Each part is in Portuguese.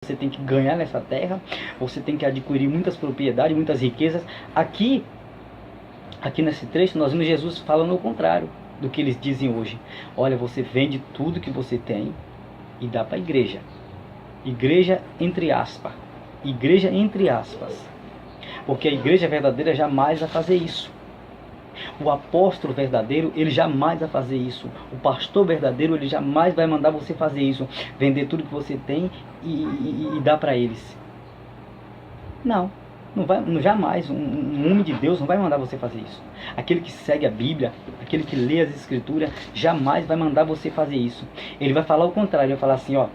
você tem que ganhar nessa terra, você tem que adquirir muitas propriedades, muitas riquezas. Aqui nesse trecho, nós vemos Jesus falando o contrário do que eles dizem hoje. Olha, você vende tudo que você tem e dá para a igreja. Igreja entre aspas. Igreja entre aspas. Porque a igreja verdadeira jamais vai fazer isso. O apóstolo verdadeiro, ele jamais vai fazer isso. O pastor verdadeiro, ele jamais vai mandar você fazer isso. Vender tudo que você tem e dar para eles. Não vai, jamais. Um homem de Deus não vai mandar você fazer isso. Aquele que segue a Bíblia, aquele que lê as Escrituras, jamais vai mandar você fazer isso. Ele vai falar o contrário. Ele vai falar assim, ó,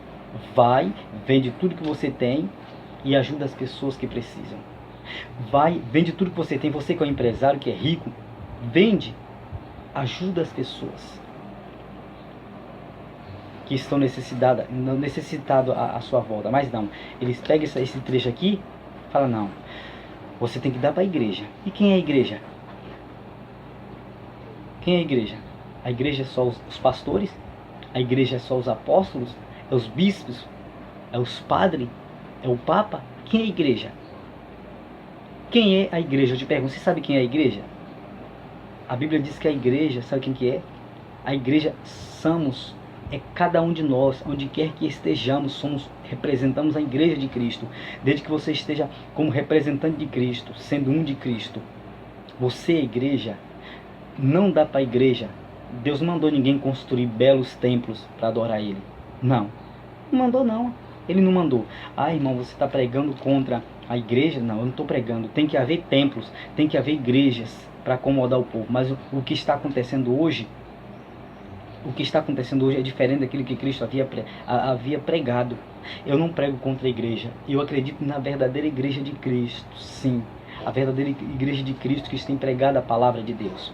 vai, vende tudo que você tem e ajuda as pessoas que precisam. Vai, vende tudo que você tem. Você que é um empresário, que é rico, vende, ajuda as pessoas que estão necessitadas à sua volta. Mas não, eles pegam esse trecho aqui e falam, não, você tem que dar para a igreja. E quem é a igreja? Quem é a igreja? A igreja é só os pastores? A igreja é só os apóstolos? É os bispos? É os padres? É o papa? Quem é a igreja? Quem é a igreja? Eu te pergunto, você sabe quem é a igreja? A Bíblia diz que a igreja, sabe quem que é? A igreja somos, é cada um de nós, onde quer que estejamos, representamos a igreja de Cristo. Desde que você esteja como representante de Cristo, sendo um de Cristo. Você é igreja, não dá para a igreja. Deus não mandou ninguém construir belos templos para adorar Ele. Não mandou não. Ele não mandou. Ah, irmão, você está pregando contra a igreja? Não, eu não estou pregando. Tem que haver templos, tem que haver igrejas para acomodar o povo. Mas o que está acontecendo hoje, é diferente daquilo que Cristo havia pregado. Eu não prego contra a igreja. Eu acredito na verdadeira igreja de Cristo, sim. A verdadeira igreja de Cristo que tem pregado a palavra de Deus.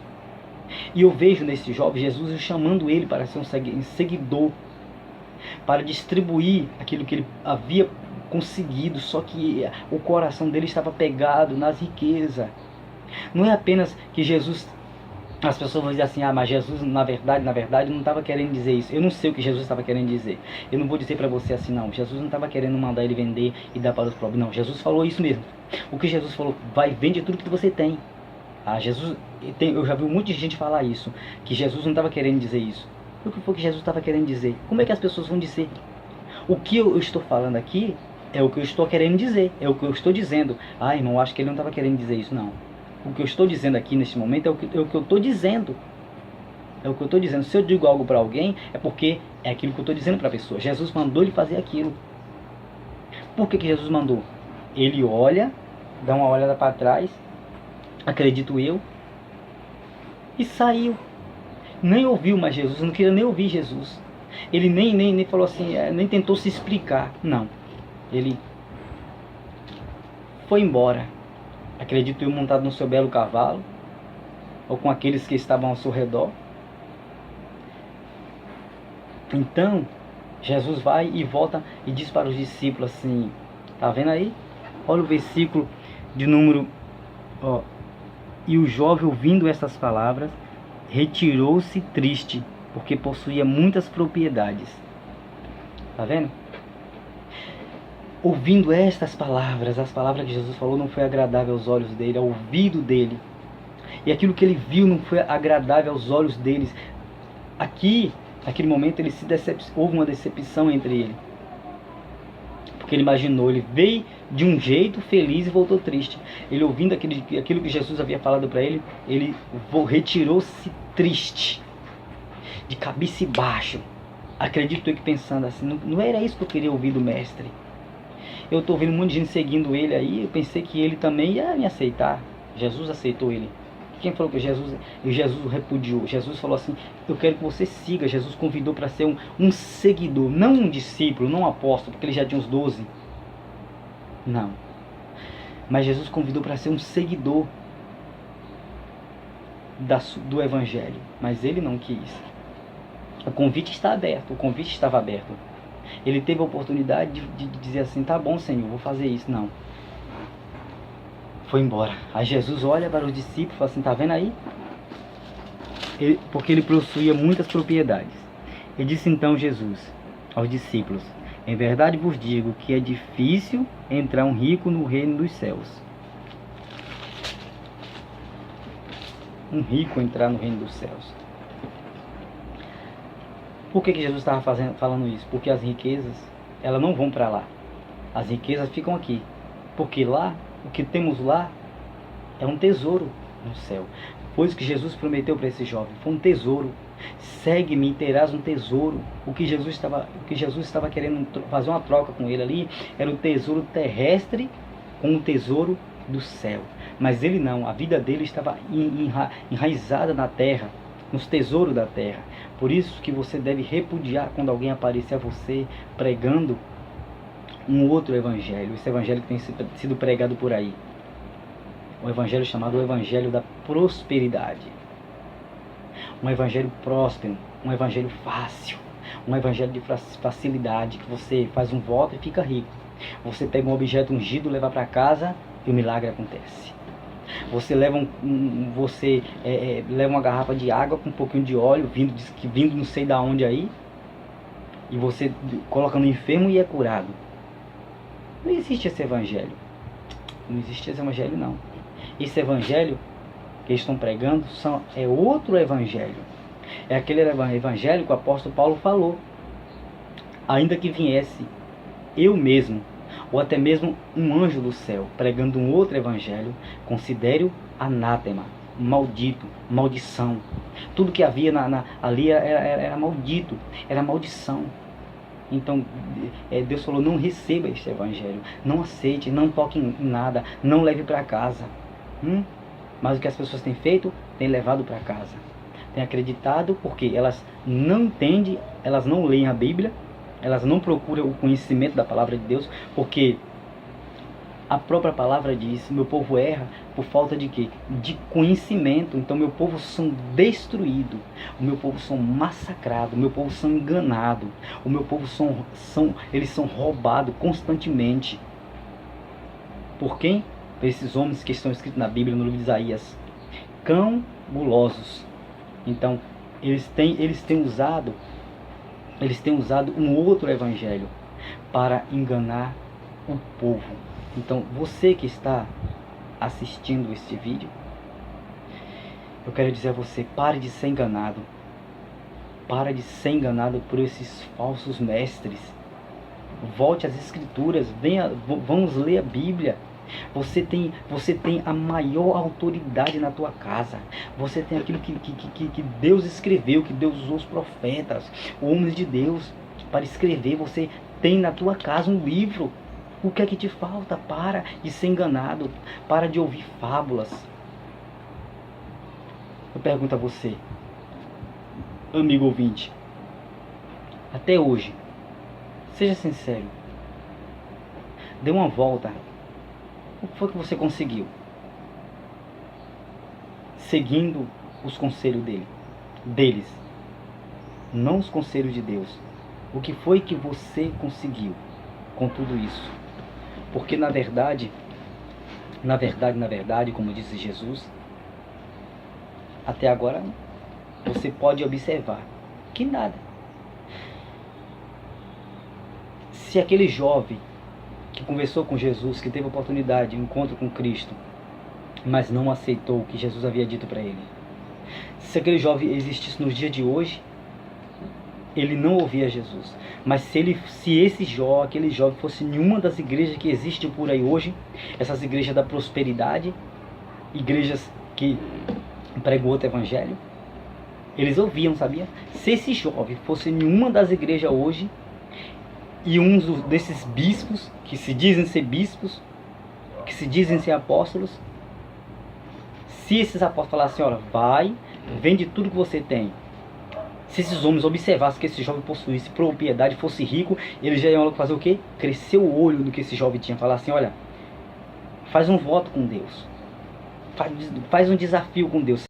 E eu vejo nesse jovem Jesus chamando ele para ser um seguidor, para distribuir aquilo que ele havia conseguido, só que o coração dele estava pegado nas riquezas. Não é apenas que Jesus, as pessoas vão dizer assim, mas Jesus na verdade não estava querendo dizer isso. Eu não sei o que Jesus estava querendo dizer. Eu não vou dizer para você assim, não, Jesus não estava querendo mandar ele vender e dar para os pobres. Não, Jesus falou isso mesmo. O que Jesus falou, vai, vende tudo que você tem. Eu já vi um monte de gente falar isso, que Jesus não estava querendo dizer isso. O que foi que Jesus estava querendo dizer? Como é que as pessoas vão dizer? O que eu estou falando aqui é o que eu estou querendo dizer, é o que eu estou dizendo. Irmão, acho que ele não estava querendo dizer isso, não. O que eu estou dizendo aqui neste momento é o que eu estou dizendo. É o que eu estou dizendo. Se eu digo algo para alguém, é porque é aquilo que eu estou dizendo para a pessoa. Jesus mandou ele fazer aquilo. Por que Jesus mandou? Ele olha, dá uma olhada para trás, acredito eu, e saiu. Nem ouviu mais Jesus, não queria nem ouvir Jesus. Ele nem falou assim, nem tentou se explicar. Não. Ele foi embora. Acredito eu, montado no seu belo cavalo, ou com aqueles que estavam ao seu redor. Então, Jesus vai e volta e diz para os discípulos assim, tá vendo aí? Olha o versículo de número, e o jovem, ouvindo essas palavras, retirou-se triste, porque possuía muitas propriedades. Tá vendo? Ouvindo estas palavras, as palavras que Jesus falou não foi agradável aos olhos dele, ao ouvido dele. E aquilo que ele viu não foi agradável aos olhos deles. Aqui, naquele momento, houve uma decepção entre ele. Porque ele imaginou, ele veio de um jeito feliz e voltou triste. Ele ouvindo aquilo que Jesus havia falado para ele, ele retirou-se triste, de cabeça baixa. Acredito eu que pensando assim, não era isso que eu queria ouvir do mestre. Eu estou vendo um monte de gente seguindo ele aí, eu pensei que ele também ia me aceitar. Jesus aceitou ele. Quem falou que Jesus o repudiou? Jesus falou assim, eu quero que você siga. Jesus convidou para ser um seguidor, não um discípulo, não um apóstolo, porque ele já tinha uns 12. Não. Mas Jesus convidou para ser um seguidor do Evangelho. Mas ele não quis. O convite está aberto, o convite estava aberto. Ele teve a oportunidade de dizer assim, tá bom, Senhor, vou fazer isso. Não. Foi embora. Aí Jesus olha para os discípulos e fala assim, tá vendo aí? Porque ele possuía muitas propriedades. Ele disse então Jesus aos discípulos, Em verdade vos digo que é difícil entrar um rico no reino dos céus. Um rico entrar no reino dos céus. Por que Jesus estava falando isso? Porque as riquezas, elas não vão para lá. As riquezas ficam aqui. Porque lá, o que temos lá, é um tesouro no céu. Foi isso que Jesus prometeu para esse jovem. Foi um tesouro. Segue-me e terás um tesouro. O que Jesus estava querendo fazer uma troca com ele ali, era o tesouro terrestre com o tesouro do céu. Mas ele não. A vida dele estava enraizada na terra, nos tesouros da terra. Por isso que você deve repudiar quando alguém aparecer a você pregando um outro evangelho. Esse evangelho que tem sido pregado por aí. O evangelho chamado o evangelho da prosperidade. Um evangelho próspero, um evangelho fácil, um evangelho de facilidade, que você faz um voto e fica rico. Você pega um objeto ungido, leva para casa e o milagre acontece. Você leva leva uma garrafa de água com um pouquinho de óleo, vindo não sei da onde aí, e você coloca no enfermo e é curado. Não existe esse evangelho. Não existe esse evangelho, não. Esse evangelho que eles estão pregando é outro evangelho. É aquele evangelho que o apóstolo Paulo falou. Ainda que viesse eu mesmo, ou até mesmo um anjo do céu, pregando um outro evangelho, considere-o anátema, maldito, maldição. Tudo que havia ali era maldito, era maldição. Então Deus falou, não receba este evangelho, não aceite, não toque em nada, não leve para casa. Mas o que as pessoas têm feito, têm levado para casa. Têm acreditado porque elas não entendem, elas não leem a Bíblia, elas não procuram o conhecimento da palavra de Deus, porque a própria palavra diz, meu povo erra por falta de quê? De conhecimento. Então meu povo são destruídos, o meu povo são massacrados, o meu povo são enganados, o meu povo eles são roubados constantemente. Por quem? Por esses homens que estão escritos na Bíblia, no livro de Isaías, cão gulosos. Então eles têm usado um outro evangelho para enganar o povo. Então você que está assistindo este vídeo, eu quero dizer a você, pare de ser enganado. Pare de ser enganado por esses falsos mestres. Volte às escrituras, vamos ler a Bíblia. Você tem a maior autoridade na tua casa. Você tem aquilo que Deus escreveu, que Deus usou os profetas, homens de Deus, para escrever. Você tem na tua casa um livro. O que é que te falta? Para de ser enganado. Para de ouvir fábulas. Eu pergunto a você, amigo ouvinte, até hoje, seja sincero, dê uma volta. O que foi que você conseguiu? Seguindo os conselhos deles, não os conselhos de Deus. O que foi que você conseguiu com tudo isso? Porque na verdade, como disse Jesus, até agora você pode observar que nada. Se aquele jovem que conversou com Jesus, que teve a oportunidade de um encontro com Cristo, mas não aceitou o que Jesus havia dito para ele, se aquele jovem existisse nos dias de hoje, ele não ouvia Jesus. Mas se aquele jovem fosse em uma das igrejas que existem por aí hoje, essas igrejas da prosperidade, igrejas que pregam outro evangelho, eles ouviam, sabia? Se esse jovem fosse em uma das igrejas hoje, e desses bispos, que se dizem ser bispos, que se dizem ser apóstolos, se esses apóstolos falassem, olha, vai, vende tudo que você tem. Se esses homens observassem que esse jovem possuísse propriedade, fosse rico, eles já iam fazer o quê? Crescer o olho do que esse jovem tinha. Falar assim, olha, faz um voto com Deus. Faz um desafio com Deus.